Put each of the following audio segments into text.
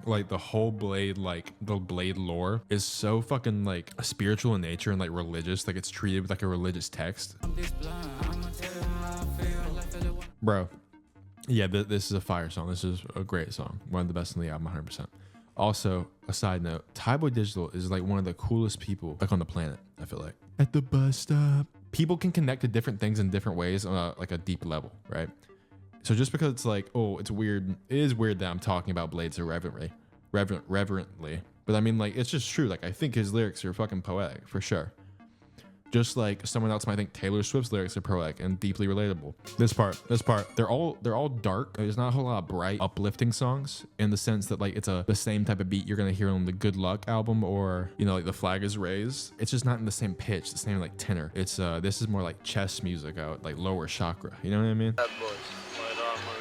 like the whole Blade, like the Blade lore is so fucking like spiritual in nature and like religious. Like it's treated with like a religious text. Bro, yeah, this is a fire song. This is a great song. One of the best in the album, 100%. Also, a side note, Tyboy Digital is like one of the coolest people like on the planet, I feel like. At the bus stop. People can connect to different things in different ways on like a deep level, right? So just because it's like, oh, it's weird, it is weird that I'm talking about Blade so reverently. But I mean, like, it's just true. Like, I think his lyrics are fucking poetic, for sure. Just like someone else might think Taylor Swift's lyrics are poetic and deeply relatable. This part, they're all dark. There's not a whole lot of bright, uplifting songs in the sense that like it's the same type of beat you're gonna hear on the Good Luck album or, you know, like The Flag Is Raised. It's just not in the same pitch, the same like tenor. It's this is more like chess music out, like lower chakra. You know what I mean? That boy,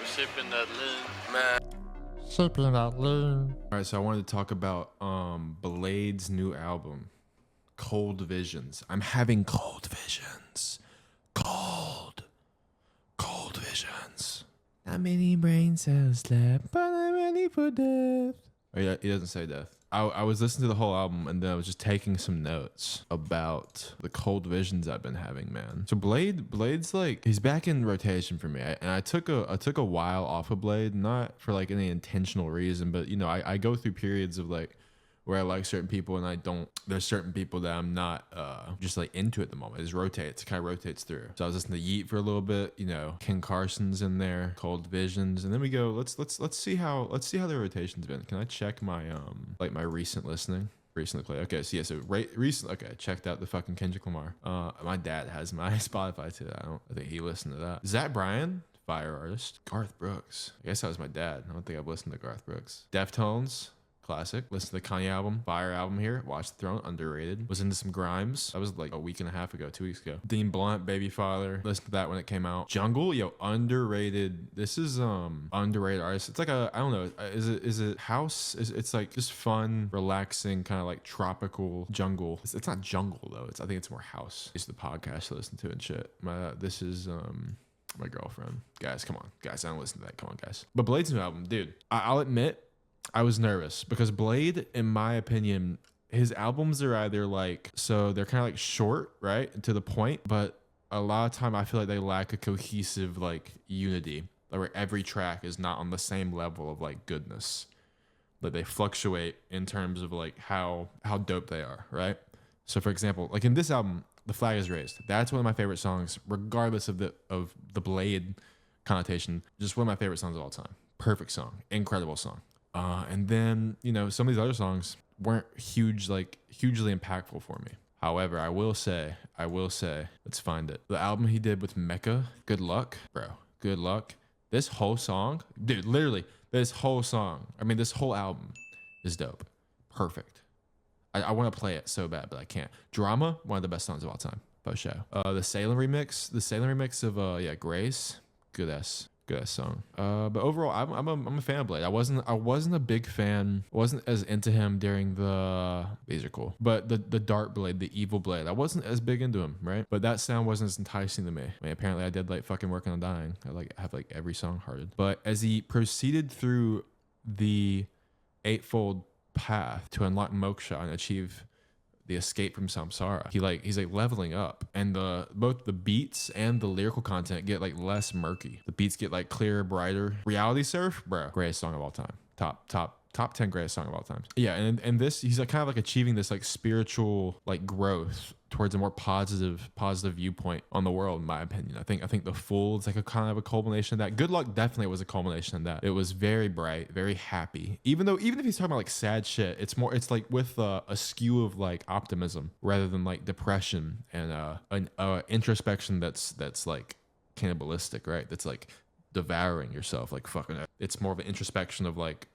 sipping that lean, man. Sipping that lean. All right, so I wanted to talk about Blade's new album. Cold visions. I'm having cold visions. Cold visions. Not many brain cells left, but I'm ready for death. Oh yeah, he doesn't say death. I was listening to the whole album and then I was just taking some notes about the cold visions I've been having, man. So Blade's like, he's back in rotation for me. And I took a while off of Blade, not for like any intentional reason, but you know, I go through periods of like where I like certain people and I don't. There's certain people that I'm not just like into at the moment. It just rotates, kind of rotates through. So I was listening to Yeet for a little bit, you know, Ken Carson's in there, Cold Visions, and then we go, let's see how the rotation's been. Can I check my like my recent listening? Recently played. Okay, so yeah, so recently, okay, checked out the fucking Kendrick Lamar. My dad has my Spotify too. I think he listened to that. Zach Bryan, fire artist. Garth Brooks. I guess that was my dad. I don't think I've listened to Garth Brooks. Deftones. Classic. Listen to the Kanye album. Fire album here. Watch the Throne. Underrated. Was into some Grimes. That was like a week and a half ago, 2 weeks ago. Dean Blunt, Baby Father. Listen to that when it came out. Jungle, yo, underrated. This is underrated artist. It's like I don't know. Is it house? It's like just fun, relaxing, kind of like tropical jungle. It's not jungle though. I think it's more house. It's the podcast to listen to and shit. This is my girlfriend. Guys, come on. Guys, I don't listen to that. Come on, guys. But Blade's new album, dude. I'll admit, I was nervous because Blade, in my opinion, his albums are either like, so they're kind of like short, right? To the point, but a lot of time I feel like they lack a cohesive like unity, where every track is not on the same level of like goodness. Like they fluctuate in terms of like how dope they are, right? So for example, like in this album, The Flag Is Raised. That's one of my favorite songs, regardless of the Blade connotation. Just one of my favorite songs of all time. Perfect song, incredible song. And then, you know, some of these other songs weren't hugely impactful for me. However, I will say, let's find it. The album he did with Mecca, Good Luck, bro, Good Luck. This whole song, dude, literally, this whole album is dope. Perfect. I want to play it so bad, but I can't. Drama, one of the best songs of all time, post show. The Salem remix of Grace, good ass song. But overall, I'm a fan of Blade. I wasn't a big fan. Wasn't as into him during these are cool. But the Dark Blade, the Evil Blade, I wasn't as big into him, right? But that sound wasn't as enticing to me. I mean, apparently I did like fucking Working on Dying. I have like every song hearted. But as he proceeded through the eightfold path to unlock moksha and achieve the escape from samsara, he's like leveling up, and both the beats and the lyrical content get like less murky. The beats get like clearer, brighter. Reality Surf, bro, greatest song of all time. Top 10 greatest song of all time. Yeah, and this, he's like kind of like achieving this like spiritual like growth towards a more positive viewpoint on the world, in my opinion. I think The Fool is like a kind of a culmination of that. Good Luck definitely was a culmination of that. It was very bright, very happy. Even if he's talking about like sad shit, it's like with a skew of like optimism rather than like depression and an introspection that's like cannibalistic, right? That's like devouring yourself, like fucking. It's more of an introspection of like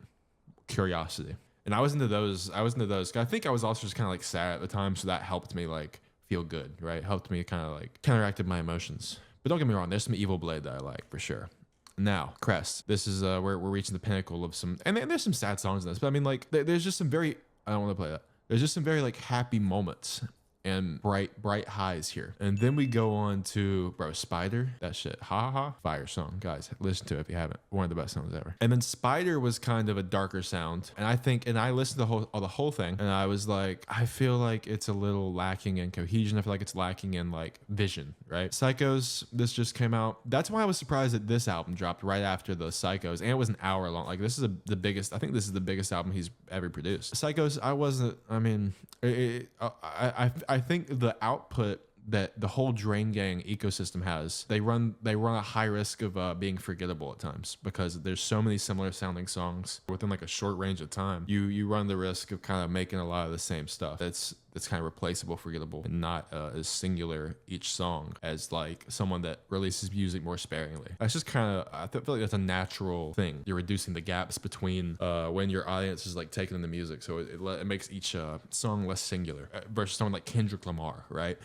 curiosity. And I was into those. I think I was also just kind of like sad at the time, so that helped me like feel good, right? Helped me kind of like counteracted my emotions. But don't get me wrong, there's some Evil Blade that I like for sure. Now, Crest. This is where we're reaching the pinnacle of some, and there's some sad songs in this, but I mean like there's just some very, I don't want to play that. There's just some very like happy moments and bright highs here. And then we go on to, bro, Spider, that shit, ha ha ha, fire song, guys, listen to it if you haven't. One of the best songs ever. And then Spider was kind of a darker sound, and I listened to the whole thing, and I was like, I feel like it's a little lacking in cohesion. I feel like it's lacking in like vision, right? Psychos, this just came out. That's why I was surprised that this album dropped right after the Psychos, and it was an hour long. Like, this is the biggest, I think this is the biggest album he's ever produced. Psychos, I think the output that the whole Drain Gang ecosystem has, they run a high risk of being forgettable at times, because there's so many similar sounding songs within like a short range of time. You run the risk of kind of making a lot of the same stuff that's kind of replaceable, forgettable, and not as singular each song as like someone that releases music more sparingly. That's just kind of, I feel like that's a natural thing. You're reducing the gaps between when your audience is like taking in the music, so it makes each song less singular, versus someone like Kendrick Lamar, right,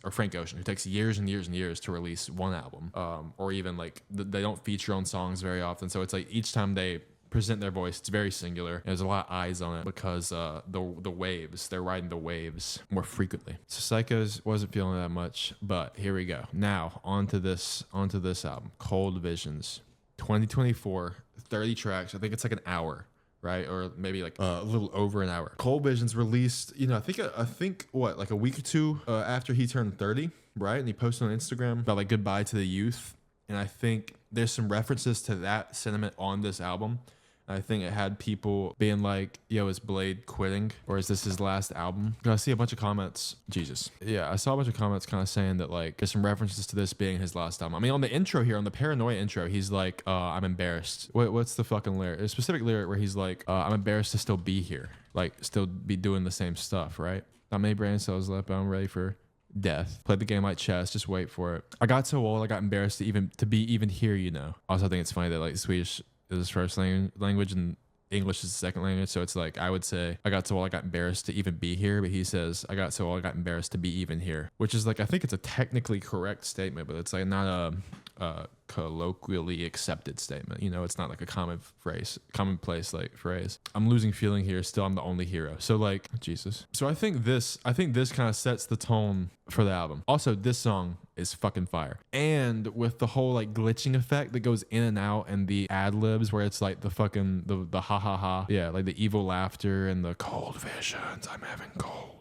or Frank Ocean, who takes years and years and years to release one album, or even like they don't feature on songs very often, so it's like each time they present their voice, it's very singular. There's a lot of eyes on it because the waves, they're riding the waves more frequently. So Psychos wasn't feeling that much, but here we go. Now onto this album, Cold Visions, 2024, 30 tracks. I think it's like an hour, right? Or maybe like a little over an hour. Cold Visions released, I think what, like a week or two after he turned 30, right? And he posted on Instagram about like goodbye to the youth. And I think there's some references to that sentiment on this album. I think it had people being like, yo, is Bladee quitting? Or is this his last album? I see a bunch of comments. Jesus. Yeah, I saw a bunch of comments kind of saying that like there's some references to this being his last album. I mean, on the intro here, on the Paranoia intro, he's like, I'm embarrassed. What's the fucking lyric? A specific lyric where he's like, I'm embarrassed to still be here. Like, still be doing the same stuff, right? Not many brain cells left, but I'm ready for death. Played the game like chess, just wait for it. I got so old, I got embarrassed to be even here, Also, I think it's funny that like Swedish is his first language and English is his second language. So it's like, I would say, I got so old, I got embarrassed to even be here. But he says, I got so old, I got embarrassed to be even here. Which is like, I think it's a technically correct statement, but it's like not a colloquially accepted statement. It's not like a commonplace like phrase. I'm losing feeling here, still I'm the only hero. So like, Jesus. So I think this kind of sets the tone for the album. Also, this song is fucking fire. And with the whole like glitching effect that goes in and out, and the ad libs where it's like the fucking the ha ha ha. Yeah, like the evil laughter and the cold visions. I'm having cold.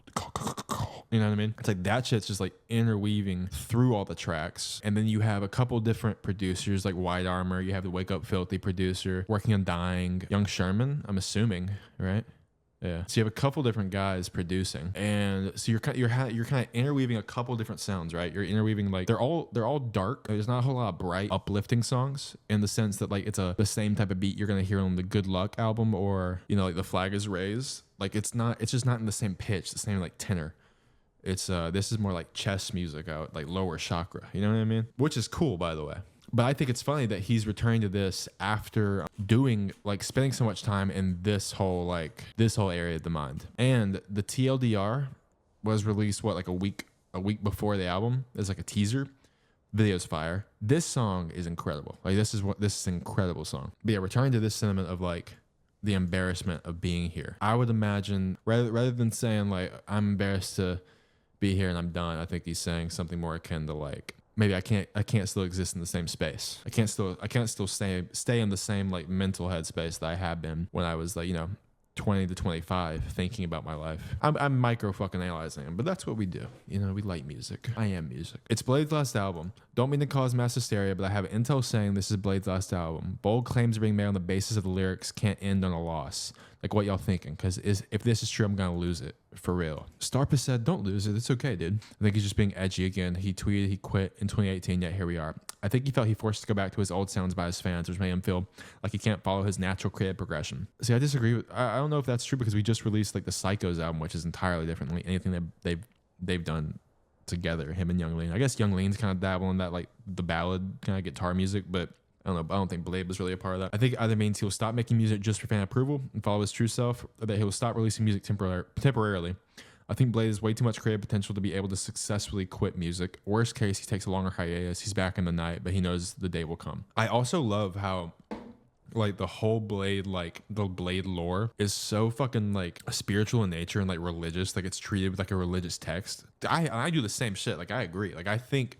You know what I mean? It's like that shit's just like interweaving through all the tracks. And then you have a couple different producers like White Armor. You have the Wake Up Filthy producer working on Dying. Young Sherman, I'm assuming, right? Yeah. So you have a couple different guys producing, and so you're kind of interweaving a couple different sounds, right? You're interweaving like they're all dark. There's not a whole lot of bright, uplifting songs in the sense that like it's the same type of beat you're gonna hear on the Good Luck album, or like The Flag Is Raised. Like it's just not in the same pitch, the same like tenor. It's this is more like chess music out, like lower chakra. You know what I mean? Which is cool, by the way. But I think it's funny that he's returning to this after spending so much time in this whole area of the mind. And the TLDR was released like a week before the album. It's like a teaser. Video's fire. This song is incredible. Like this is an incredible song. But yeah, returning to this sentiment of like the embarrassment of being here. I would imagine rather than saying like I'm embarrassed to be here and I'm done, I think he's saying something more akin to like, maybe I can't still exist in the same space. I can't still stay in the same like mental headspace that I have been when I was like 20 to 25 thinking about my life. I'm micro fucking analyzing him, but that's what we do. We like music. I am music. It's Blade's last album. Don't mean to cause mass hysteria, but I have intel saying this is Blade's last album. Bold claims are being made on the basis of the lyrics can't end on a loss. Like, what y'all thinking? Because if this is true, I'm gonna lose it for real. Starpa said, "Don't lose it. It's okay, dude." I think he's just being edgy again. He tweeted he quit in 2018, yet here we are. I think he felt he forced to go back to his old sounds by his fans, which made him feel like he can't follow his natural creative progression. See, I disagree. I don't know if that's true because we just released like the Psychos album, which is entirely different than anything that they've done together. Him and Young Lean. I guess Young Lean's kind of dabbling that like the ballad kind of guitar music, but I don't know. I don't think Bladee was really a part of that. I think it either means he'll stop making music just for fan approval and follow his true self, or that he'll stop releasing music temporarily. I think Bladee has way too much creative potential to be able to successfully quit music. Worst case, he takes a longer hiatus. He's back in the night, but he knows the day will come. I also love how like the whole Blade, like the Blade lore is so fucking like spiritual in nature and like religious. Like it's treated with like a religious text. I do the same shit. Like I agree. Like I think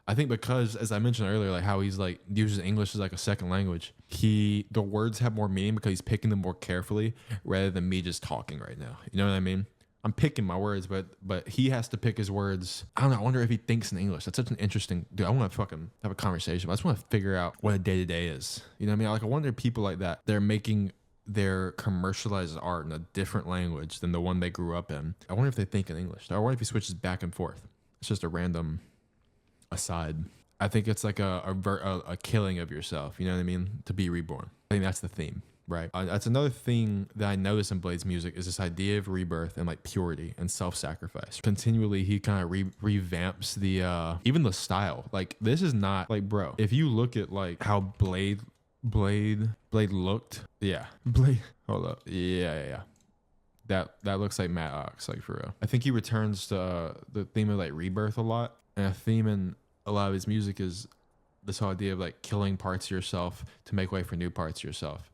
because, as I mentioned earlier, like how he's like uses English as like a second language, the words have more meaning because he's picking them more carefully rather than me just talking right now. You know what I mean? I'm picking my words, but he has to pick his words. I don't know. I wonder if he thinks in English. That's such an interesting dude. I want to fucking have a conversation. I just want to figure out what a day-to-day is. You know what I mean? Like I wonder if people like that, they're making their commercialized art in a different language than the one they grew up in. I wonder if they think in English. I wonder if he switches back and forth. It's just a random aside. I think it's like a killing of yourself. You know what I mean? To be reborn. I think that's the theme. Right. That's another thing that I notice in Blade's music is this idea of rebirth and like purity and self-sacrifice. Continually, he kind of revamps the even the style. Like this is not like, bro, if you look at like how Blade looked. Yeah. Blade. Hold up. Yeah. That looks like Matt Ox, like for real. I think he returns to the theme of like rebirth a lot. And a theme in a lot of his music is this whole idea of like killing parts of yourself to make way for new parts of yourself.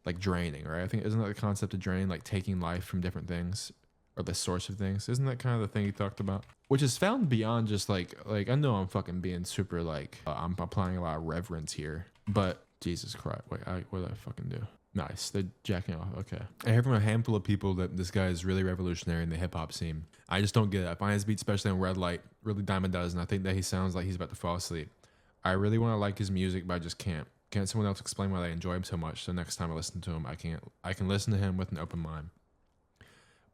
Like draining, right? I think isn't that the concept of drain, like taking life from different things or the source of things? Isn't that kind of the thing he talked about? Which is found beyond just like I know I'm fucking being super like I'm applying a lot of reverence here, but Jesus Christ, wait, what did I fucking do? Nice, they're jacking off. Okay, I hear from a handful of people that this guy is really revolutionary in the hip hop scene. I just don't get it. I find his beats, especially on Red Light, really dime a dozen. I think that he sounds like he's about to fall asleep. I really want to like his music, but I just can't. Can't someone else explain why they enjoy him so much? So next time I listen to him, I can listen to him with an open mind.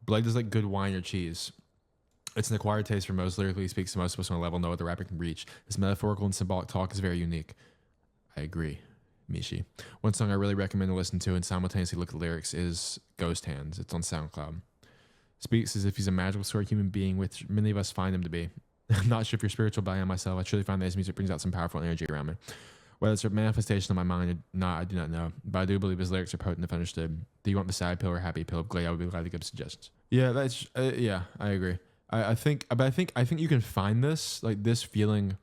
Blade is like good wine or cheese. It's an acquired taste for most. Lyrically, he speaks to most of us on a level no other rapper can reach. His metaphorical and symbolic talk is very unique. I agree, Mishi. One song I really recommend to listen to and simultaneously look at the lyrics is Ghost Hands. It's on SoundCloud. Speaks as if he's a magical sort of human being, which many of us find him to be. I'm not sure if you're spiritual, but I am myself. I truly find that his music brings out some powerful energy around me. Whether it's a manifestation of my mind or not, I do not know. But I do believe his lyrics are potent if understood. Do you want the sad pill or happy pill? Glad I would be glad to give suggestions. Yeah, that's yeah, I agree. I think you can find this feeling.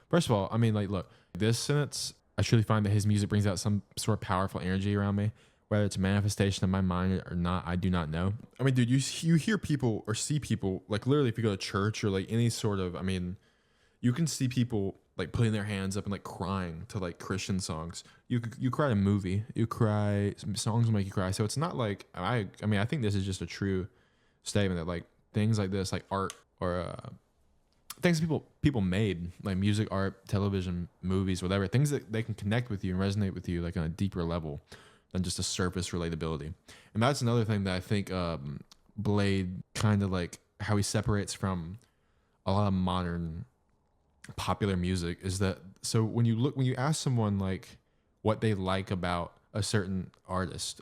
First of all, I mean, like, look, this sentence. I truly find that his music brings out some sort of powerful energy around me. Whether it's a manifestation of my mind or not, I do not know. I mean, dude, you hear people or see people like literally if you go to church or like any sort of, I mean, you can see people like putting their hands up and like crying to like Christian songs. You cry to a movie. You cry. Some songs will make you cry. So it's not like I mean I think this is just a true statement that like things like this, like art or things people made, like music, art, television, movies, whatever, things that they can connect with you and resonate with you like on a deeper level than just a surface relatability. And that's another thing that I think Blade kind of like how he separates from a lot of modern popular music is that, so when you ask someone like what they like about a certain artist,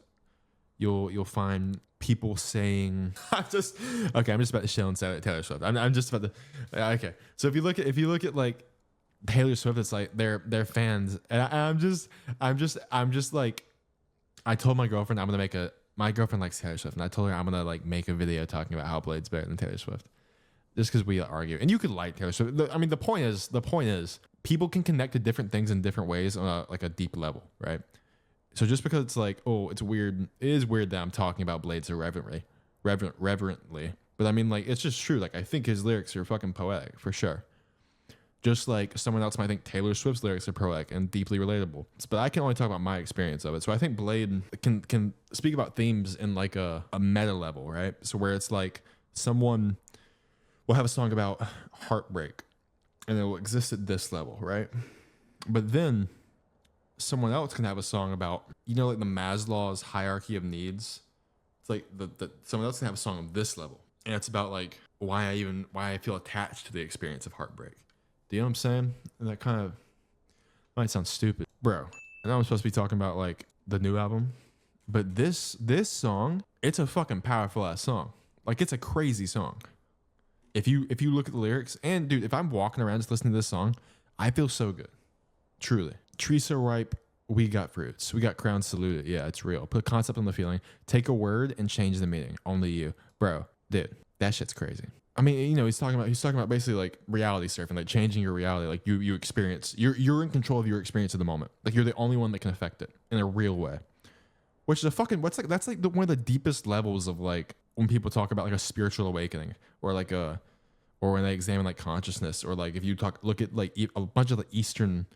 you'll find people saying I'm just about to shell and say Taylor Swift. I'm just about to okay. So if you look at like Taylor Swift, it's like they're fans, and I'm just like, I told my girlfriend my girlfriend likes Taylor Swift, and I told her I'm gonna like make a video talking about how Blade's better than Taylor Swift. Just because we argue, and you could like Taylor Swift. I mean, the point is, people can connect to different things in different ways on like a deep level, right? So just because it's like, oh, it is weird that I'm talking about Blade so reverently, but I mean, like, it's just true. Like, I think his lyrics are fucking poetic for sure. Just like someone else might think Taylor Swift's lyrics are poetic and deeply relatable, but I can only talk about my experience of it. So I think Blade can speak about themes in like a meta level, right? So where it's like someone we'll have a song about heartbreak and it will exist at this level, right? But then someone else can have a song about, you know, like the Maslow's hierarchy of needs. It's like someone else can have a song on this level. And it's about like why I feel attached to the experience of heartbreak. Do you know what I'm saying? And that kind of might sound stupid. Bro, I know I'm supposed to be talking about like the new album, but this song, it's a fucking powerful ass song. Like it's a crazy song. If you look at the lyrics, and dude, if I'm walking around just listening to this song, I feel so good. Truly. Tree so ripe, we got fruits. We got crowns saluted. Yeah, it's real. Put concept on the feeling. Take a word and change the meaning. Only you. Bro, dude, that shit's crazy. I mean, you know, he's talking about basically like reality surfing, like changing your reality. Like you experience, you're in control of your experience of the moment. Like you're the only one that can affect it in a real way. Which is a fucking that's like one of the deepest levels of like when people talk about like a spiritual awakening or like or when they examine like consciousness or like if you look at like a bunch of the Eastern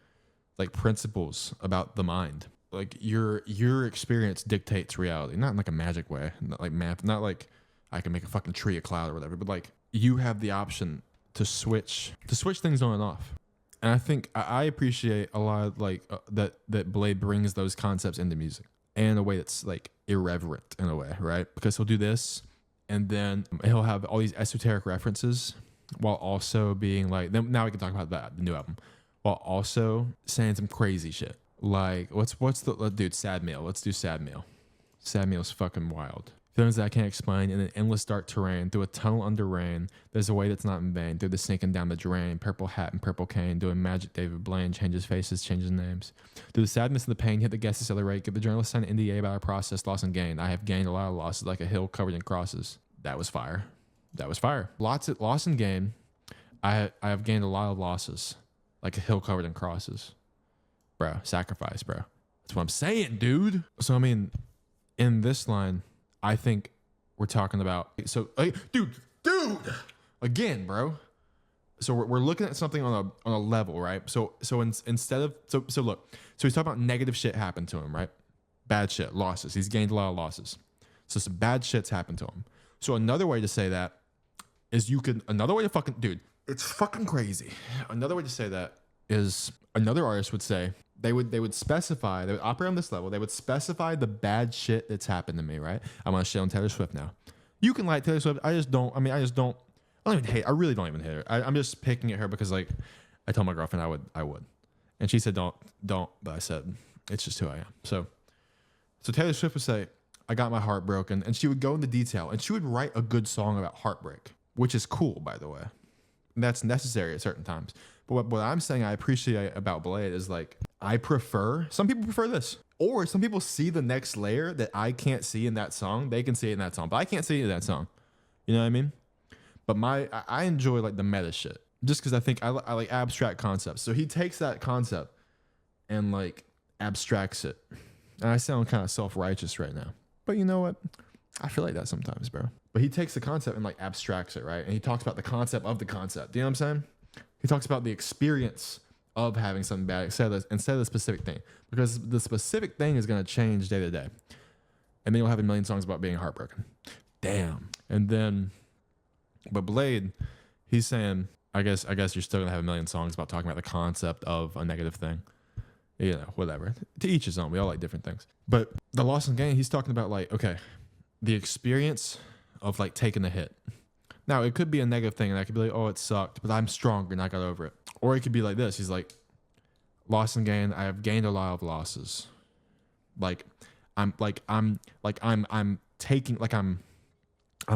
like principles about the mind. Like your experience dictates reality, not in like a magic way, not like math, not like I can make a fucking tree a cloud or whatever, but like you have the option to switch things on and off. And I think I appreciate a lot of like that Bladee brings those concepts into music in a way that's like irreverent in a way, right? Because he'll do this and then he'll have all these esoteric references while also being like, then now we can talk about that, the new album, while also saying some crazy shit. Like, what's the, dude, Sad Meal. Let's do Sad Meal. Sad Meal's fucking wild. Feelings that I can't explain in an endless dark terrain, through a tunnel under rain. There's a way that's not in vain, through the sinking down the drain. Purple hat and purple cane, doing magic David Blaine, changes faces, changes names. Through the sadness and the pain, hit the guests accelerate, give the journalist sign an NDA about our process, loss and gain. I have gained a lot of losses, like a hill covered in crosses. That was fire. That was fire. Loss and gain. I have gained a lot of losses, like a hill covered in crosses. Bro, sacrifice, bro. That's what I'm saying, dude. So, I mean, in this line, I think we're talking about, so, dude, again, bro. So we're looking at something on a level, right? So instead of, so look, so he's talking about negative shit happened to him, right? Bad shit, losses. He's gained a lot of losses. So some bad shit's happened to him. So another way to say that is another way to fucking, dude, it's fucking crazy. Another way to say that is another artist would say, they would operate on this level. They would specify the bad shit that's happened to me, right? I'm gonna shit on Taylor Swift now. You can like Taylor Swift. I don't even hate. I really don't even hate her. I'm just picking at her because like I told my girlfriend I would, and she said don't. But I said it's just who I am. So Taylor Swift would say I got my heart broken, and she would go into detail, and she would write a good song about heartbreak, which is cool, by the way. And that's necessary at certain times. But what I'm saying I appreciate about Bladee is like some people prefer this. Or some people see the next layer that I can't see in that song. They can see it in that song, but I can't see it in that song. You know what I mean? But I enjoy like the meta shit just because I think I like abstract concepts. So he takes that concept and like abstracts it. And I sound kind of self-righteous right now. But you know what? I feel like that sometimes, bro. But he takes the concept and like abstracts it, right? And he talks about the concept of the concept. Do you know what I'm saying? He talks about the experience of having something bad instead of the specific thing. Because the specific thing is going to change day to day. And then you'll have a million songs about being heartbroken. Damn. And then, but Bladee, he's saying, I guess you're still going to have a million songs about talking about the concept of a negative thing. You know, whatever. To each his own. We all like different things. But the loss and gain, he's talking about like, okay, the experience of like taking a hit. Now, it could be a negative thing, and I could be like, oh, it sucked, but I'm stronger and I got over it. Or it could be like this. He's like, loss and gain, I have gained a lot of losses. I'm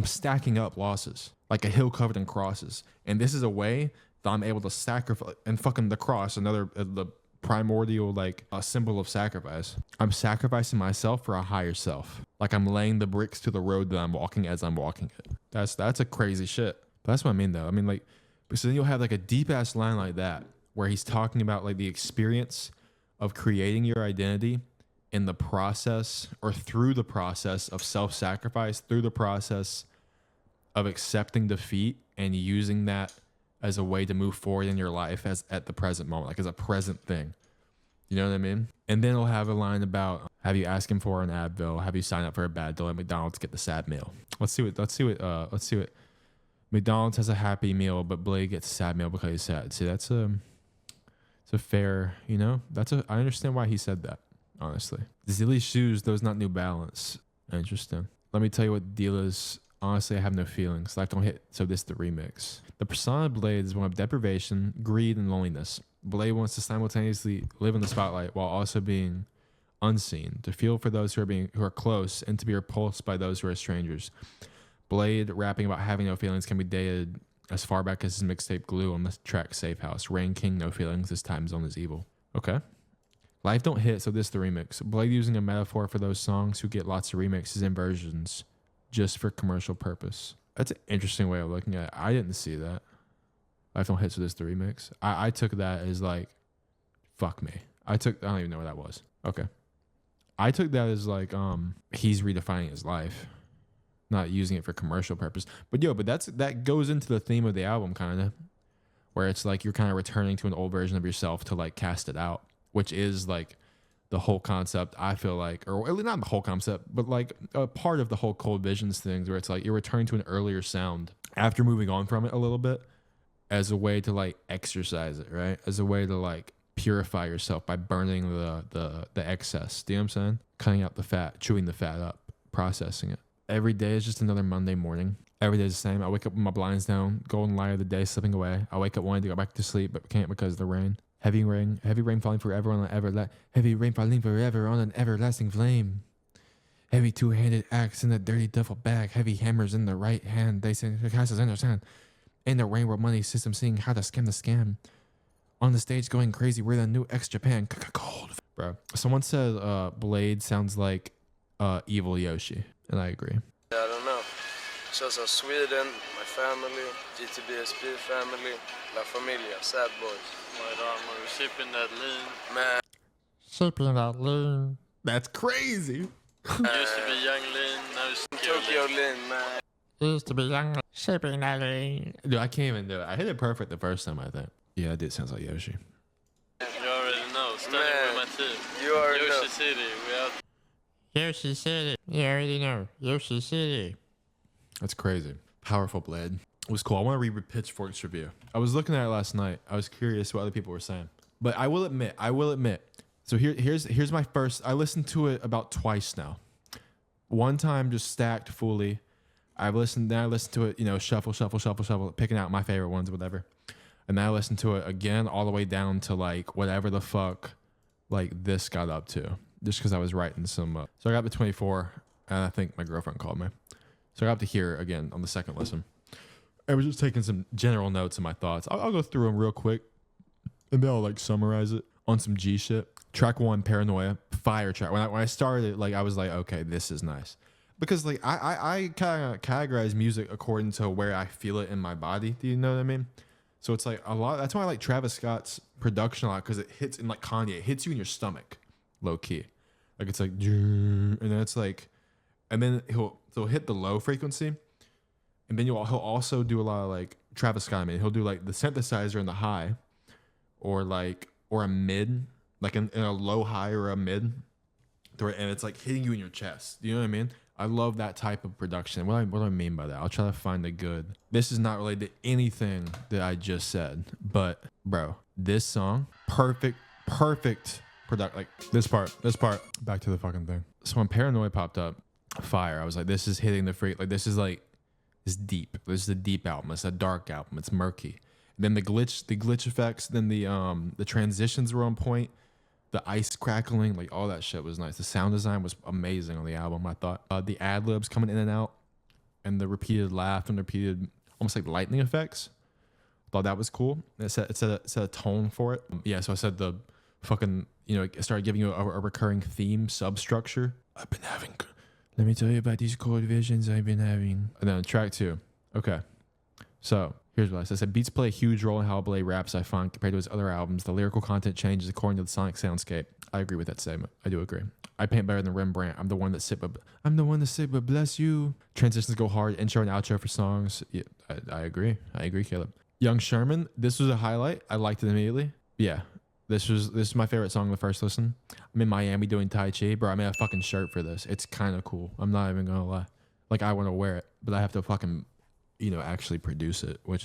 stacking up losses, like a hill covered in crosses. And this is a way that I'm able to sacrifice, and fucking the cross, the primordial, like a symbol of sacrifice. I'm sacrificing myself for a higher self. Like I'm laying the bricks to the road that I'm walking as I'm walking it. That's a crazy shit. But that's what I mean though. I mean like, so then you'll have like a deep ass line like that where he's talking about like the experience of creating your identity in the process or through the process of self-sacrifice, through the process of accepting defeat and using that as a way to move forward in your life as at the present moment, like as a present thing. You know what I mean? And then he'll have a line about, have you asked him for an Advil? Have you signed up for a bad deal at McDonald's? Get the sad meal. Let's see what McDonald's has a happy meal, but Bladee gets a sad meal because he's sad. See, it's a fair, you know, I understand why he said that, honestly. Zilly's shoes, those not New Balance. Interesting. Let me tell you what the deal is. Honestly, I have no feelings. Life don't hit, so this is the remix. The persona of Bladee is one of deprivation, greed, and loneliness. Bladee wants to simultaneously live in the spotlight while also being unseen, to feel for those who are close, and to be repulsed by those who are strangers. Bladee rapping about having no feelings can be dated as far back as his mixtape Glue on the track Safe House. Rain King, no feelings, this time zone is evil. Okay. Life don't hit, so this is the remix. Bladee using a metaphor for those songs who get lots of remixes and versions just for commercial purpose. That's an interesting way of looking at it. I didn't see that. Life Don't Hit, so this the remix. I took that as like, fuck me. I don't even know what that was. Okay. I took that as like, he's redefining his life, not using it for commercial purpose. But that goes into the theme of the album, kind of, where it's like you're kind of returning to an old version of yourself to like cast it out, which is like the whole concept, I feel like, or not the whole concept, but like a part of the whole Cold Visions things, where it's like you're returning to an earlier sound after moving on from it a little bit, as a way to like exercise it, right? As a way to like purify yourself by burning the excess. Do you know what I'm saying? Cutting out the fat, chewing the fat up, processing it. Every day is just another Monday morning. Every day is the same. I wake up with my blinds down, golden light of the day slipping away. I wake up wanting to go back to sleep, but can't because of the rain. Heavy rain falling forever on heavy rain falling forever on an everlasting flame. Heavy two-handed axe in a dirty duffel bag. Heavy hammers in the right hand. They say cast us understand. In the rain world money system, seeing how to scam the scam. On the stage going crazy, we're the new X Japan. Cold, bro. Someone said Blade sounds like evil Yoshi, and I agree. I don't know. Shows of Sweden, my family, GTBSP family, La Familia, Sad Boys. White Armor, sipping that lean. Man. Sipping that lean. That's crazy. Used to be young lean, now it's Tokyo lean, man. Used to be young. Sipping that lean. Dude, I can't even do it. I hit it perfect the first time, I think. Yeah, that did sound like Yoshi. You already know, standing with my team. You already Yoshi know. City, we out. Yoshi City. You already know. Yoshi City. That's crazy. Powerful Blade. It was cool. I want to read Pitchfork's review. I was looking at it last night. I was curious what other people were saying. But I will admit. So here's my first. I listened to it about twice now. One time just stacked fully. I listened to it, shuffle, picking out my favorite ones, whatever. And then I listened to it again all the way down to like whatever the fuck like this got up to. Just because I was writing some. So I got up to 24, and I think my girlfriend called me. So I got up to here again on the second listen. I was just taking some general notes and my thoughts. I'll go through them real quick, and then I'll like summarize it on some G shit. Track 1, Paranoia, fire track. When I started, like I was like, okay, this is nice, because like I kind of categorize music according to where I feel it in my body. Do you know what I mean? So it's like a lot. That's why I like Travis Scott's production a lot, because it hits in like Kanye. It hits you in your stomach, low key. Like it's like, and then it's like, and then he'll hit the low frequency. And then he'll also do a lot of like Travis Scott. I mean, he'll do like the synthesizer in the high, or a mid, like in a low high or a mid, and it's like hitting you in your chest. Do you know what I mean? I love that type of production. What do I mean by that? I'll try to find a good. This is not related to anything that I just said, but bro, this song, perfect product. Like this part. Back to the fucking thing. So when Paranoia popped up, fire. I was like, this is hitting the freak. Like this is like. It's deep. This is a deep album. It's a dark album. It's murky. And then the glitch effects. Then the transitions were on point. The ice crackling, like all that shit was nice. The sound design was amazing on the album. I thought the ad libs coming in and out, and the repeated laugh and repeated almost like lightning effects. Thought that was cool. It set a tone for it. Yeah. So I said the fucking it started giving you a recurring theme substructure. I've been having. Let me tell you about these cold visions I've been having. And then track 2. Okay. So here's what I said. Beats play a huge role in how Bladee raps, I find, compared to his other albums. The lyrical content changes according to the sonic soundscape. I agree with that statement. I do agree. I paint better than Rembrandt. I'm the one that sit, but bless you. Transitions go hard. Intro and outro for songs. Yeah, I agree. Caleb. Young Sherman. This was a highlight. I liked it immediately. Yeah. This is my favorite song on the first listen. I'm in Miami doing Tai Chi. Bro, I made a fucking shirt for this. It's kind of cool. I'm not even going to lie. Like, I want to wear it, but I have to fucking, actually produce it, which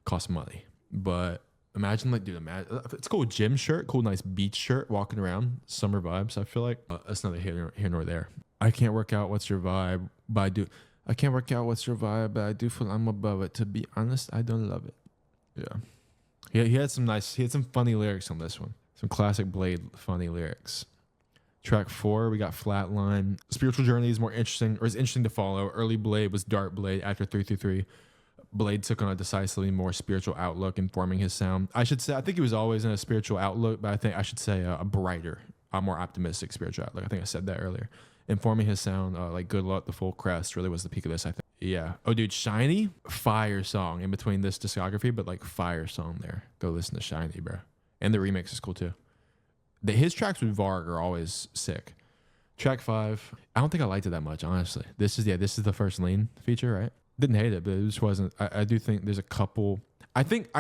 costs money. But imagine, like, dude, it's a cool gym shirt, cool, nice beach shirt, walking around, summer vibes, I feel like. That's neither here nor there. I can't work out what's your vibe, but I do. I can't work out what's your vibe, but I do feel I'm above it. To be honest, I don't love it. Yeah. He had some funny lyrics on this one. Some classic Blade funny lyrics. Track 4, we got Flatline. Spiritual Journey is more interesting, or is interesting to follow. Early Blade was dark Blade. After 333, Blade took on a decisively more spiritual outlook, informing his sound. I should say, I think he was always in a spiritual outlook, but I think I should say a brighter, a more optimistic spiritual outlook. I think I said that earlier. Informing his sound, like Good Luck, The Full Crest, really was the peak of this, I think. Yeah. Oh, dude, Shiny, fire song in between this discography, but like fire song there. Go listen to Shiny, bro. And the remix is cool too. His tracks with Varg are always sick. Track 5, I don't think I liked it that much, honestly. This is the first lean feature, right? Didn't hate it, but it just wasn't. I do think there's a couple. I think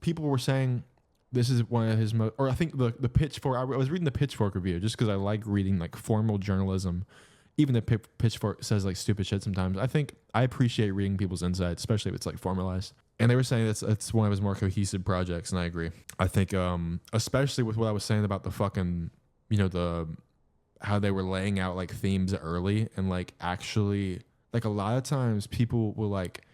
people were saying this is one of his most, or I think the Pitchfork. I was reading the Pitchfork review just because I like reading like formal journalism, even if Pitchfork says like stupid shit sometimes. I think I appreciate reading people's insights, especially if it's like formalized. And they were saying it's one of his more cohesive projects, and I agree. I think especially with what I was saying about the fucking, how they were laying out like themes early, and like actually like a lot of times people will like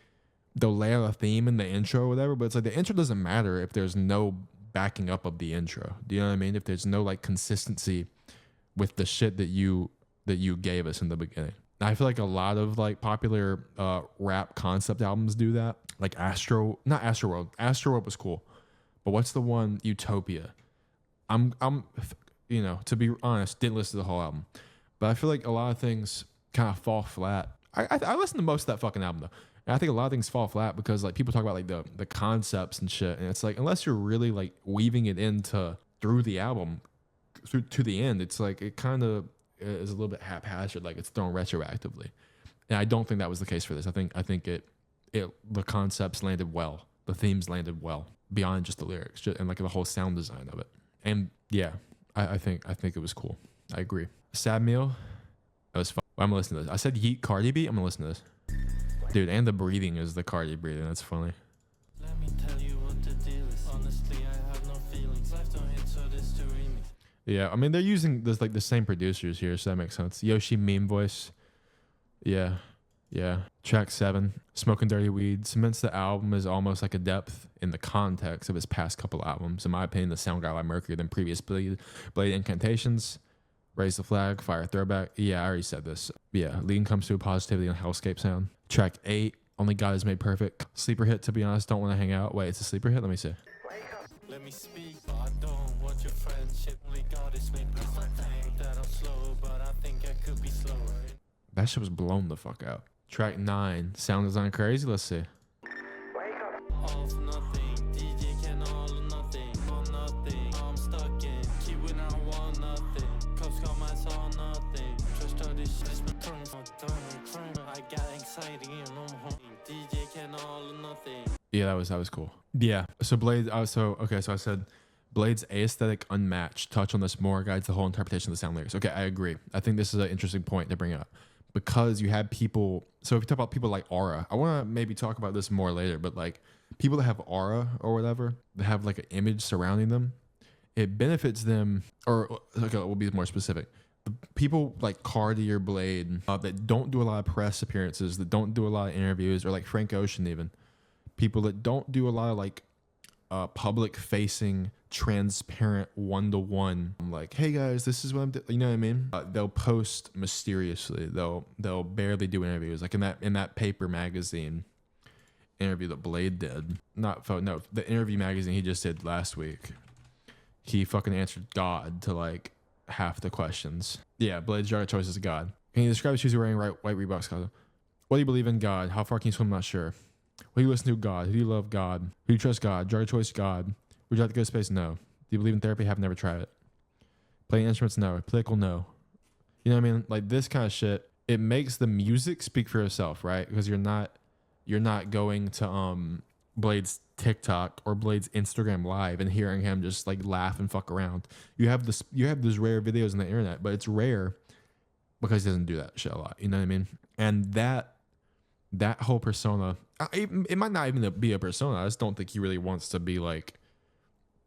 they'll lay out a theme in the intro or whatever, but it's like the intro doesn't matter if there's no backing up of the intro. Do you know what I mean? If there's no like consistency with the shit that you gave us in the beginning. I feel like a lot of like popular rap concept albums do that. Like not Astroworld. Astroworld was cool, but what's the one? Utopia. I'm to be honest, didn't listen to the whole album, but I feel like a lot of things kind of fall flat. I listened to most of that fucking album though, and I think a lot of things fall flat because like people talk about like the concepts and shit, and it's like unless you're really like weaving it into through the album through to the end, it's like it kind of is a little bit haphazard, like it's thrown retroactively, and I don't think that was the case for this. I think the concepts landed well, the themes landed well beyond just the lyrics, and like the whole sound design of it, and yeah. I think it was cool. I agree. Sad Meal, that was fun. I'm gonna listen to this. I said Yeet Cardi B. I'm gonna listen to this, dude. And the breathing is the Cardi breathing. That's funny. Let me tell you what the deal is. Honestly, I have no feelings. Life don't hit, so this to remix. Yeah, I mean they're using this like the same producers here, so that makes sense. Yoshi meme voice. Yeah. Track 7, Smoking Dirty Weed, cements the album is almost like a depth in the context of his past couple albums. In my opinion, the sound got a lot murkier than previous Blade incantations. Raise the Flag, Fire Throwback. Yeah, I already said this. Yeah, leading comes through positivity and hellscape sound. Track 8, Only God Is Made Perfect. Sleeper hit, to be honest, don't want to hang out. Wait, it's a sleeper hit? Let me see. Let me speak, but I don't want your friendship. Only God is made perfect. That I'm slow, but I think I could be slower. That shit was blown the fuck out. Track 9, sound design crazy. Let's see. All for nothing, DJ can all or nothing, on nothing. I'm stuck in, keep when I want nothing. Cops got my all nothing. Trust all this shit, my crime. I got anxiety and I'm home. DJ can all or nothing. Yeah, that was cool. Yeah. So Blade. So I said Blade's aesthetic unmatched. Touch on this more. Guides the whole interpretation of the sound lyrics. Okay, I agree. I think this is an interesting point to bring up. Because you had people, so if you talk about people like Aura, I want to maybe talk about this more later, but like people that have aura or whatever, that have like an image surrounding them, it benefits them, or okay, we'll be more specific. The people like Cardi or Blade that don't do a lot of press appearances, that don't do a lot of interviews, or like Frank Ocean even, people that don't do a lot of like public facing, transparent one-to-one, like, hey guys, this is what I'm doing, you know what I mean? They'll post mysteriously. They'll barely do interviews, like in that Paper magazine interview that Blade did. The interview magazine he just did last week. He fucking answered God to like half the questions. Yeah, Blade's jar of choice is God. Can you describe the shoes you're wearing? White Reeboks. What do you believe in? God. How far can you swim? I'm not sure. What do you listen to? God. Who do you love? God. Who do you trust? God. Jar of choice? God. Would you like to go to space? No. Do you believe in therapy? Have never tried it. Playing instruments? No. Political? No. You know what I mean? Like this kind of shit, it makes the music speak for itself, right? Because you're not going to Blade's TikTok or Blade's Instagram live and hearing him just like laugh and fuck around. You have those rare videos on the internet, but it's rare because he doesn't do that shit a lot. You know what I mean? And that whole persona, it might not even be a persona. I just don't think he really wants to be like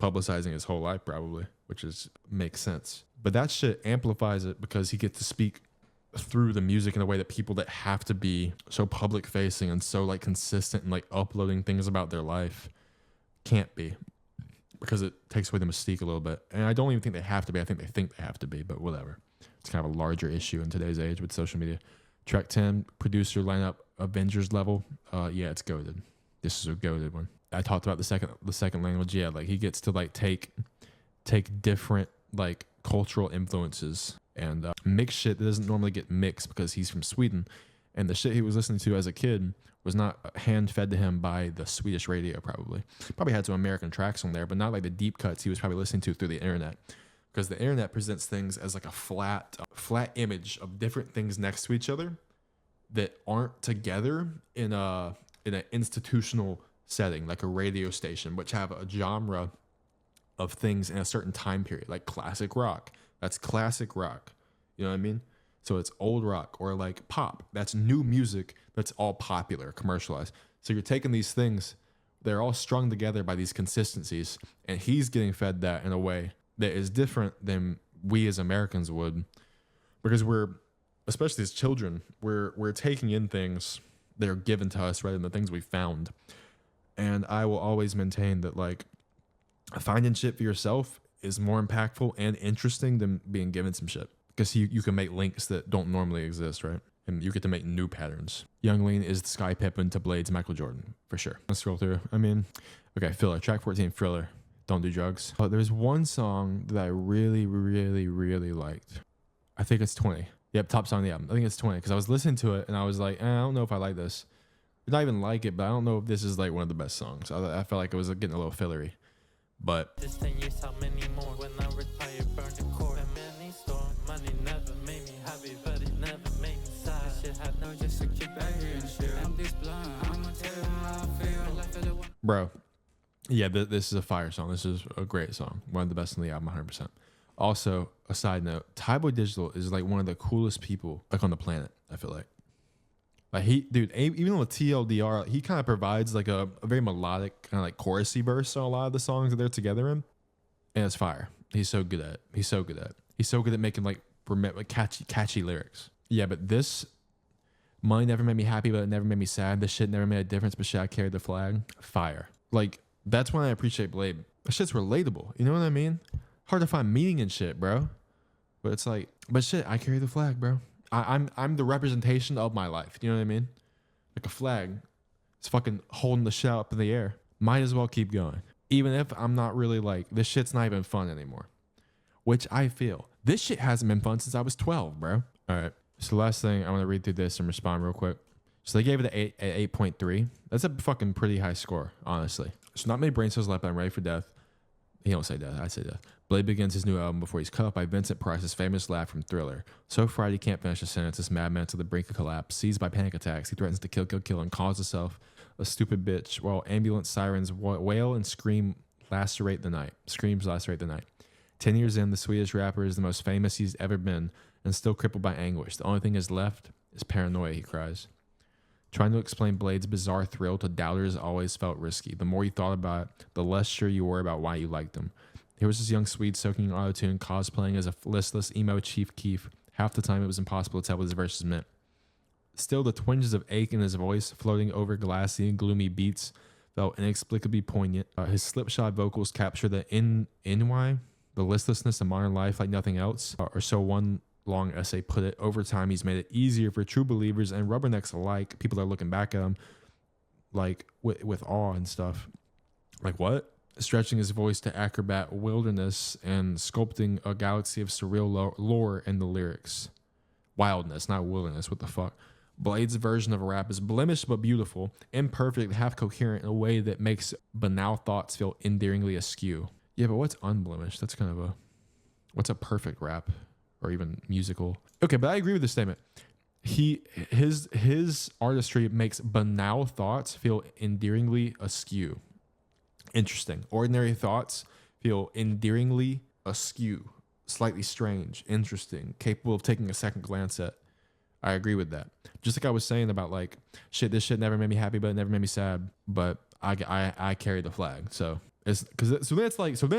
publicizing his whole life, probably, which makes sense. But that shit amplifies it because he gets to speak through the music in a way that people that have to be so public facing and so like consistent and like uploading things about their life can't be, because it takes away the mystique a little bit. And I don't even think they have to be. I think they have to be, but whatever. It's kind of a larger issue in today's age with social media. Track 10, producer lineup, Avengers level. Yeah, it's goated. This is a goated one. I talked about the second language. Yeah, like he gets to like take different like cultural influences and mix shit that doesn't normally get mixed because he's from Sweden, And the shit he was listening to as a kid was not hand fed to him by the Swedish radio, probably. Probably had some American tracks on there, but not like the deep cuts he was probably listening to through the internet. Because the internet presents things as like a flat image of different things next to each other that aren't together in an institutional setting, like a radio station, which have a genre of things in a certain time period, like classic rock. That's classic rock. You know what I mean? So it's old rock, or like pop. That's new music that's all popular, commercialized. So you're taking these things, they're all strung together by these consistencies, and he's getting fed that in a way that is different than we as Americans would, because we're, especially as children, we're taking in things that are given to us rather than the things we found. And I will always maintain that like finding shit for yourself is more impactful and interesting than being given some shit, because you can make links that don't normally exist, right? And you get to make new patterns. Young Lean is the Sky Pippen to Blade's Michael Jordan, for sure. Let's scroll through. I mean, okay, filler. Track 14, Thriller. Don't do drugs. But there's one song that I really, really, really liked. I think it's 20. Yep, top song of the album. I think it's 20, because I was listening to it and I was like, I don't know if I like this. I don't even like it, but I don't know if this is like one of the best songs. I felt like it was getting a little fillery. But This 10 years, how many more? When I retire, burn the core. And many storm. Money never made me happy, but it never made me sad. This shit had no just to keep back here and shit. I'm this blind. I'ma tell you how I feel. Life of the one. bro, yeah, this is a fire song. This is a great song. One of the best in the album, 100%. Also, a side note, Tyboy Digital is like one of the coolest people like on the planet, I feel like. Like even with TLDR, he kind of provides like a very melodic kind of like chorusy verse on a lot of the songs that they're together in, and it's fire. He's so good at it. He's so good at making like catchy lyrics. Yeah, but this money never made me happy, but it never made me sad. This shit never made a difference, but shit, I carried the flag. Fire. Like that's when I appreciate Blade. That shit's relatable. You know what I mean? Hard to find meaning in shit, bro. But it's like, but shit, I carry the flag, bro. I'm the representation of my life. You know what I mean? Like a flag. It's fucking holding the shit up in the air. Might as well keep going. Even if I'm not really like, this shit's not even fun anymore. Which I feel. This shit hasn't been fun since I was 12, bro. All right. So the last thing, I want to read through this and respond real quick. So they gave it an 8.3. That's a fucking pretty high score, honestly. So not many brain cells left, but I'm ready for death. He don't say death. I say death. Blade begins his new album before he's cut off by Vincent Price's famous laugh from Thriller. So fried he can't finish a sentence, this madman to the brink of collapse. Seized by panic attacks, he threatens to kill, and calls himself a stupid bitch while ambulance sirens wail and screams lacerate the night. 10 years in, the Swedish rapper is the most famous he's ever been and still crippled by anguish. The only thing is left is paranoia, he cries. Trying to explain Blade's bizarre thrill to doubters always felt risky. The more you thought about it, the less sure you were about why you liked him. Here was this young Swede soaking autotune, cosplaying as a listless emo Chief Keef. Half the time it was impossible to tell what his verses meant. Still, the twinges of ache in his voice, floating over glassy and gloomy beats, felt inexplicably poignant. His slipshod vocals capture the the listlessness of modern life like nothing else, or so one long essay put it. Over time, he's made it easier for true believers and rubbernecks alike. People are looking back at him like with awe and stuff. Like what? Stretching his voice to acrobat wilderness and sculpting a galaxy of surreal lore in the lyrics. Wildness, not wilderness. What the fuck? Blade's version of rap is blemished but beautiful, imperfect, half coherent in a way that makes banal thoughts feel endearingly askew. Yeah, but what's unblemished? That's kind of what's a perfect rap or even musical? Okay, but I agree with this statement. His artistry makes banal thoughts feel endearingly askew. Interesting. Ordinary thoughts feel endearingly askew, slightly strange, interesting, capable of taking a second glance at. I agree with that. Just like I was saying about like, shit, this shit never made me happy, but it never made me sad. But I carry the flag. So it's so then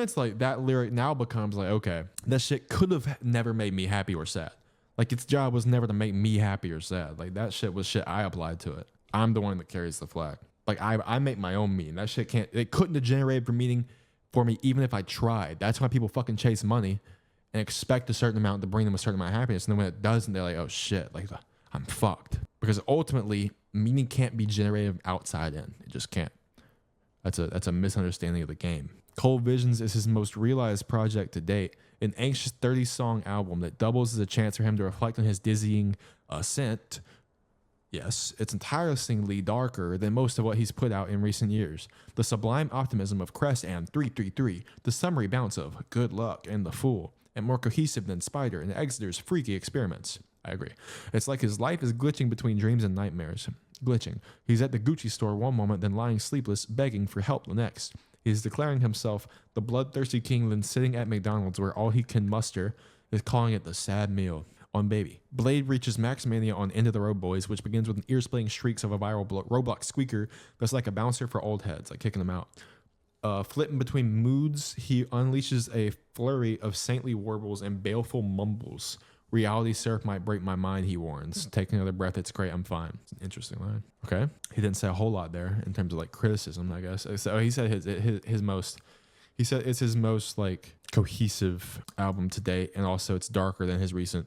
it's like that lyric now becomes like, okay, that shit could have never made me happy or sad. Like its job was never to make me happy or sad. Like that shit was shit I applied to it. I'm the one that carries the flag. Like I make my own meaning. That shit couldn't have generated for meaning for me even if I tried. That's why people fucking chase money and expect a certain amount to bring them a certain amount of happiness. And then when it doesn't, they're like, oh shit, like I'm fucked. Because ultimately, meaning can't be generated outside in. It just can't. That's a misunderstanding of the game. Cold Visions is his most realized project to date, an anxious 30-song album that doubles as a chance for him to reflect on his dizzying ascent Yes, it's entirely darker than most of what he's put out in recent years. The sublime optimism of Crest and 333, the summary bounce of Good Luck and The Fool, and more cohesive than Spider and Exeter's freaky experiments. I agree. It's like his life is glitching between dreams and nightmares. Glitching. He's at the Gucci store one moment, then lying sleepless, begging for help the next. He's declaring himself the bloodthirsty king, then sitting at McDonald's where all he can muster is calling it the sad meal. On Baby. Blade reaches max mania on End of the Road Boys, which begins with an ear-splitting shrieks of a viral Roblox squeaker that's like a bouncer for old heads, like kicking them out. Flipping between moods, he unleashes a flurry of saintly warbles and baleful mumbles. Reality surf might break my mind, he warns. Take another breath, it's great, I'm fine. It's an interesting line. Okay. He didn't say a whole lot there in terms of like criticism, I guess. So he said his most, he said it's his most like cohesive album to date, and also it's darker than his recent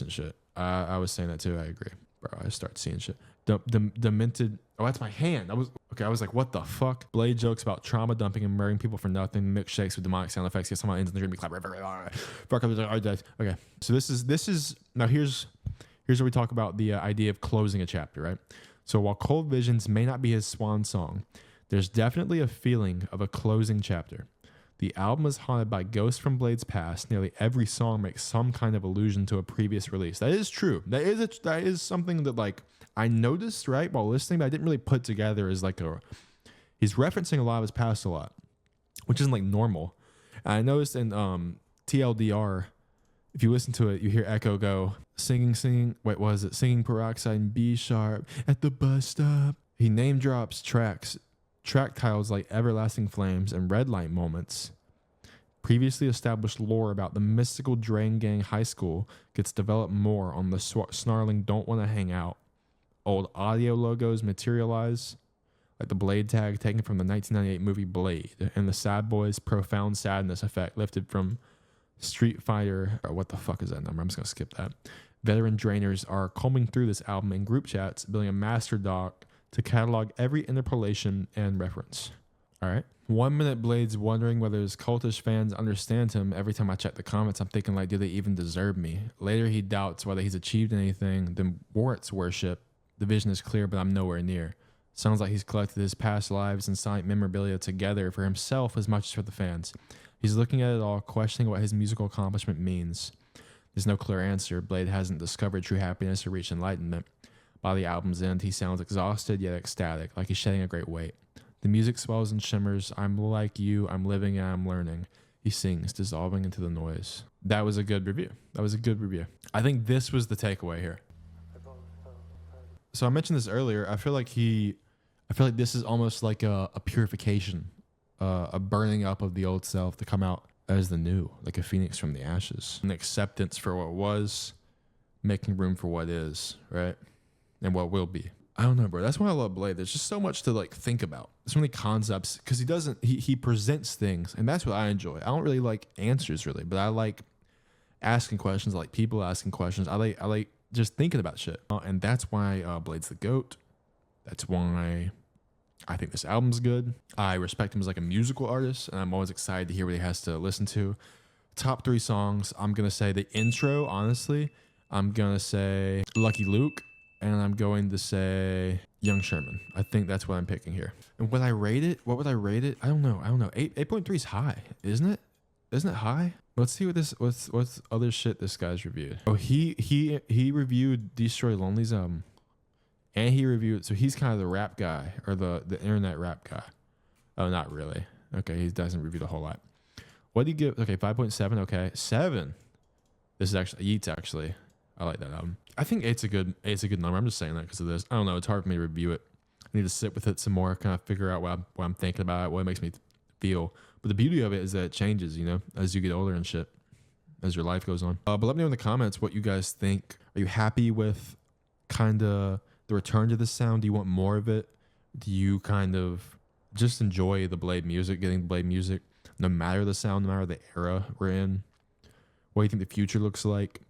shit. I was saying that too. I agree, bro. I start seeing shit. Demented. Oh, that's my hand. I was like, what the fuck? Blade jokes about trauma dumping and murdering people for nothing. Milkshakes with demonic sound effects. Get someone ends in the dream. Clap. Okay. So this is now here's where we talk about the idea of closing a chapter, right? So while Cold Visions may not be his swan song, there's definitely a feeling of a closing chapter. The album is haunted by ghosts from Blade's past. Nearly every song makes some kind of allusion to a previous release. That is true. That is something that like I noticed right while listening, but I didn't really put together as like he's referencing a lot of his past a lot, which isn't like normal. And I noticed in TLDR, if you listen to it, you hear Echo go singing. Wait, what is it? Singing Peroxide in B sharp at the bus stop. He name drops track titles like Everlasting Flames and Red Light Moments. Previously established lore about the mystical Drain Gang High School gets developed more on the snarling Don't Want to Hang Out. Old audio logos materialize, like the Blade tag taken from the 1998 movie Blade, and the Sad Boys profound sadness effect lifted from Street Fighter. What the fuck is that number? I'm just going to skip that. Veteran drainers are combing through this album in group chats, building a master doc to catalog every interpolation and reference. All right. 1 minute Blade's wondering whether his cultish fans understand him. Every time I check the comments, I'm thinking like, do they even deserve me? Later, he doubts whether he's achieved anything. Then warrants worship. The vision is clear, but I'm nowhere near. Sounds like he's collected his past lives and sonic memorabilia together for himself as much as for the fans. He's looking at it all, questioning what his musical accomplishment means. There's no clear answer. Blade hasn't discovered true happiness or reached enlightenment. By the album's end, he sounds exhausted yet ecstatic, like he's shedding a great weight. The music swells and shimmers. I'm like you, I'm living and I'm learning. He sings, dissolving into the noise. That was a good review. I think this was the takeaway here. So I mentioned this earlier. I feel like this is almost like a purification, a burning up of the old self to come out as the new, like a phoenix from the ashes. An acceptance for what was, making room for what is, right? And what will be. I don't know, bro. That's why I love Blade. There's just so much to like think about. So many concepts because he presents things, and that's what I enjoy. I don't really like answers really, but I like asking questions. I like people asking questions. I like just thinking about shit, and that's why Blade's the GOAT. That's why I think this album's good. I respect him as like a musical artist, and I'm always excited to hear what he has to listen to. Top 3 songs. I'm gonna say the intro. Honestly, I'm gonna say Lucky Luke. And I'm going to say Young Sherman. I think that's what I'm picking here. And would I rate it? What would I rate it? I don't know. 8.3 is high, isn't it? Isn't it high? Let's see what's other shit this guy's reviewed. Oh, he reviewed Destroy Lonely's album. And he reviewed, so he's kind of the rap guy or the internet rap guy. Oh, not really. Okay, he doesn't review the whole lot. What do you give? Okay, 5.7. Okay, 7. This is actually Yeats. Actually, I like that album. I think eight's a good number. I'm just saying that because of this. I don't know. It's hard for me to review it. I need to sit with it some more, kind of figure out what I'm thinking about it, what it makes me feel. But the beauty of it is that it changes, you know, as you get older and shit, as your life goes on. But let me know in the comments what you guys think. Are you happy with kind of the return to the sound? Do you want more of it? Do you kind of just enjoy the Blade music, getting Blade music, no matter the sound, no matter the era we're in? What do you think the future looks like?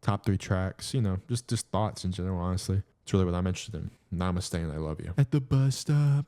Top 3 tracks, you know, just thoughts in general, honestly. It's really what I'm interested in. Namaste and I love you. At the bus stop.